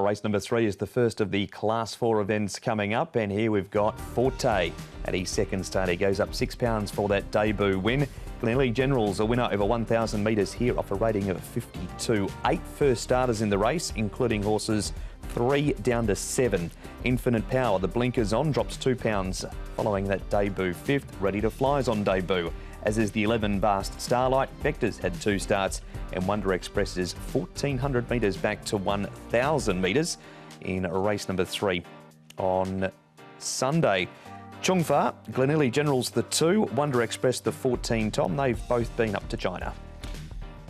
Race number 3 is the first of the Class 4 events coming up, and here we've got Forte at his second start. He goes up £6 for that debut win. Glenelg General's a winner over 1,000 metres here off a rating of 52. 8 first starters in the race, including horses 3 down to 7. Infinite Power, the blinkers on, drops £2 following that debut 5th. Ready to Fly's on debut, as is the 11 Vast Starlight. Vector's had 2 starts, and Wonder Express is 1,400 metres back to 1,000 metres in race number 3 on Sunday. Chungfa, Glenelg General's the 2, Wonder Express the 14. Tom, they've both been up to China.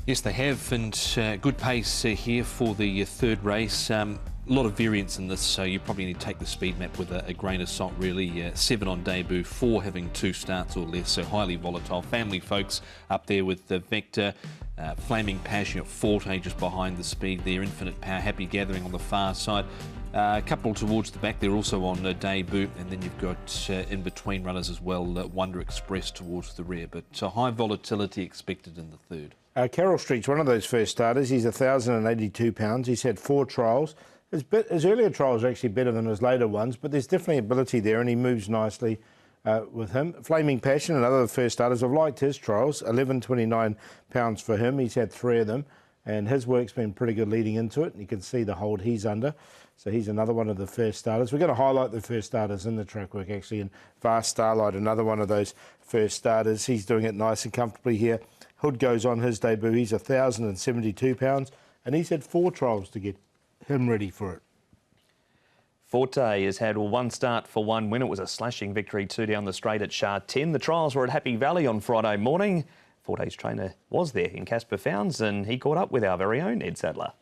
Yes, they have, and good pace here for the third race. A lot of variance in this, so you probably need to take the speed map with a grain of salt, really. 7 on debut, 4 having 2 starts or less, so highly volatile. Family folks up there with the Vector, Flaming Passion at Forte just behind the speed there. Infinite Power, Happy Gathering on the far side. A couple towards the back, they're also on debut, and then you've got in between runners as well, Wonder Express towards the rear, but high volatility expected in the third. Carroll Street's one of those first starters. He's £1,082. He's had 4 trials. His earlier trials are actually better than his later ones, but there's definitely ability there, and he moves nicely with him. Flaming Passion, another first starters. I've liked his trials. £1,129 for him. He's had 3 of them, and his work's been pretty good leading into it. And you can see the hold he's under. So he's another one of the first starters. We're going to highlight the first starters in the track work, actually, and Vast Starlight, another one of those first starters. He's doing it nice and comfortably here. Hood goes on his debut. He's £1,072, and he's had 4 trials to get him ready for it. Forte has had 1 start for 1 win. It was a slashing victory 2 down the straight at Sha Tin. The trials were at Happy Valley on Friday morning. Forte's trainer was there in Casper Founds, and he caught up with our very own Ed Sadler.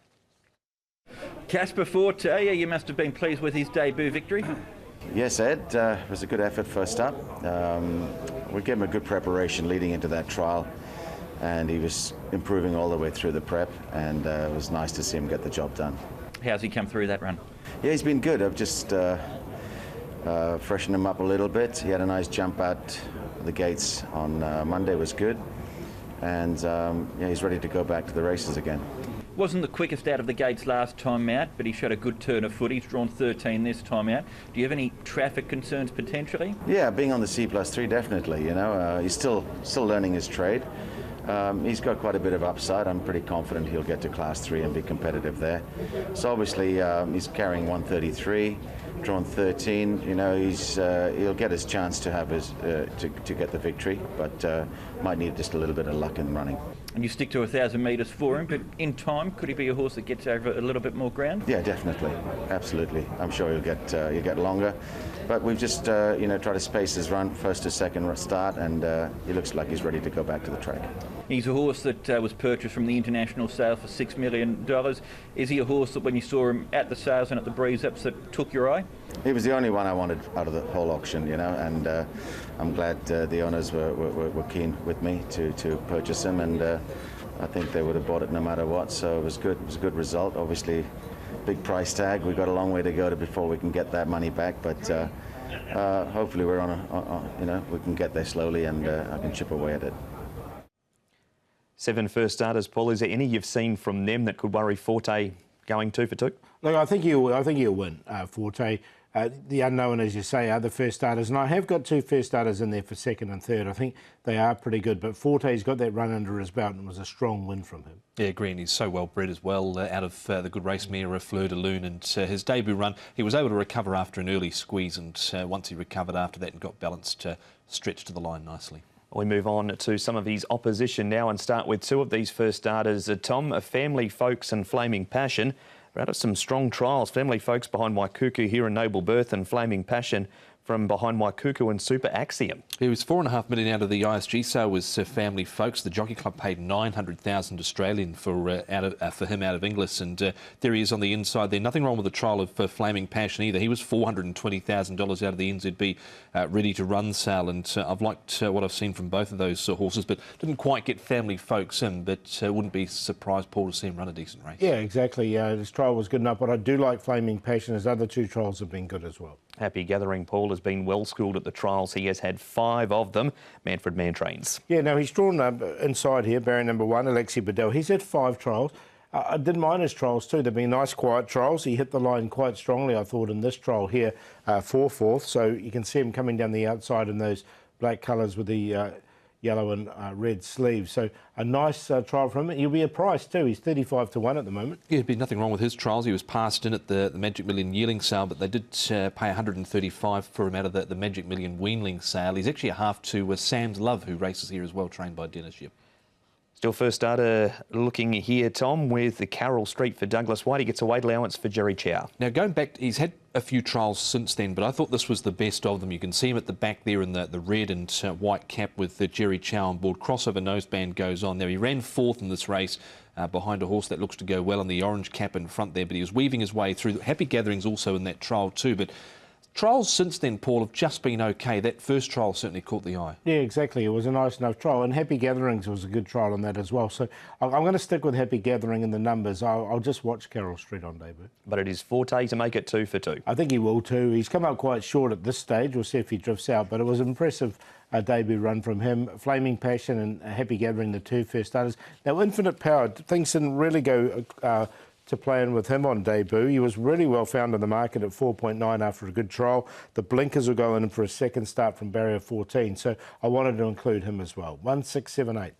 Casper Forte, you must have been pleased with his debut victory. Yes, Ed, it was a good effort first up. We gave him a good preparation leading into that trial, and he was improving all the way through the prep, and it was nice to see him get the job done. How's he come through that run? Yeah, he's been good. I've just freshened him up a little bit. He had a nice jump out the gates on Monday, was good, and yeah, he's ready to go back to the races again. Wasn't the quickest out of the gates last time out, but he showed a good turn of foot. He's drawn 13 this time out. Do you have any traffic concerns potentially? Yeah, being on the C+3, definitely. You know, he's still learning his trade. He's got quite a bit of upside. I'm pretty confident he'll get to Class 3 and be competitive there. So obviously he's carrying 133, drawn 13. You know, he'll get his chance to have his to get the victory, but might need just a little bit of luck in running. And you stick to 1,000 metres for him, but in time, could he be a horse that gets over a little bit more ground? Yeah, definitely, absolutely. I'm sure he'll get longer, but we've just you know, tried to space his run first to second start, and he looks like he's ready to go back to the track. He's a horse that was purchased from the international sale for $6 million. Is he a horse that when you saw him at the sales and at the breeze-ups that took your eye? He was the only one I wanted out of the whole auction, you know, and I'm glad the owners were keen with me to purchase him, and I think they would have bought it no matter what, so it was good. It was a good result. Obviously, big price tag. We've got a long way to go before we can get that money back, but hopefully we're you know, we can get there slowly, and I can chip away at it. 7 first starters, Paul. Is there any you've seen from them that could worry Forte going 2 for 2? Look, I think he'll win, Forte. The unknown, as you say, are the first starters, and I have got 2 first starters in there for second and third. I think they are pretty good, but Forte's got that run under his belt, and it was a strong win from him. Yeah, Green, he's so well bred as well, out of the good race mare Fleur de Lune, and his debut run, he was able to recover after an early squeeze, and once he recovered after that and got balanced, stretched to the line nicely. We move on to some of his opposition now and start with 2 of these first starters. Tom, Family Folks and Flaming Passion. We're out of some strong trials. Family Folks behind Waikuku here in Noble Birth, and Flaming Passion from behind Waikuku and Super Axiom. He was $4.5 million out of the ISG sale was Family Folks. The Jockey Club paid 900,000 Australian for him out of Inglis, and there he is on the inside there. Nothing wrong with the trial of Flaming Passion either. He was $420,000 out of the NZB ready to run sale, and I've liked what I've seen from both of those horses, but didn't quite get Family Folks in, but wouldn't be surprised, Paul, to see him run a decent race. Yeah, exactly. His trial was good enough, but I do like Flaming Passion. His other 2 trials have been good as well. Happy Gathering, Paul, has been well schooled at the trials. He has had 5 of them. Manfred Mann trains. Yeah, no, he's drawn inside here, barrier number 1, Alexi Bedell. He's had 5 trials. I didn't mind his trials too. They've been nice, quiet trials. He hit the line quite strongly, I thought, in this trial here for fourth. So you can see him coming down the outside in those black colours with the yellow and red sleeves. So a nice trial from him. He'll be a price too. He's 35 to 1 at the moment. Yeah, there'd be nothing wrong with his trials. He was passed in at the Magic Million yearling sale, but they did pay 135 for him out of the Magic Million weanling sale. He's actually a half to Sam's Love, who races here as well, trained by Dennis Yip. Still first starter looking here, Tom, with the Carroll Street for Douglas White. He gets a weight allowance for Jerry Chow. Now, going back, he's had a few trials since then, but I thought this was the best of them. You can see him at the back there in the red and white cap with Jerry Chow on board. Crossover noseband goes on there. He ran fourth in this race behind a horse that looks to go well in the orange cap in front there, but he was weaving his way through. Happy Gatherings also in that trial too, but trials since then, Paul, have just been okay. That first trial certainly caught the eye. Yeah, exactly. It was a nice enough trial. And Happy Gatherings was a good trial on that as well. So I'm going to stick with Happy Gathering in the numbers. I'll just watch Carroll Street on debut. But it is Forte to make it 2 for 2. I think he will too. He's come up quite short at this stage. We'll see if he drifts out. But it was an impressive debut run from him. Flaming Passion and Happy Gathering, the two first starters. Now, Infinite Power, things didn't really go to play in with him on debut. He was really well found in the market at 4.9 after a good trial. The blinkers will go in for a second start from barrier 14, so I wanted to include him as well. 1, 6, 7, 8.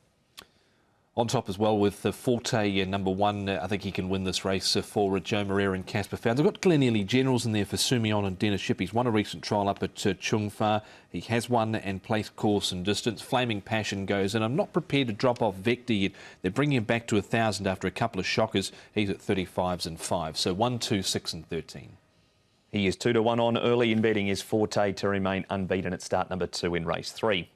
On top as well with the Forte number 1, I think he can win this race for Joe Moreira and Casper Founds. I've got Glenearly Generals in there for Sumion and Dennis Yip. He's won a recent trial up at Chung Fa. He has won and placed course and distance. Flaming Passion goes in. I'm not prepared to drop off Vector yet. They're bringing him back to 1,000 after a couple of shockers. He's at 35s and 5. So 1, 2, 6 and 13. He is 2 to 1 on early in betting. Is Forte to remain unbeaten at start number 2 in race 3.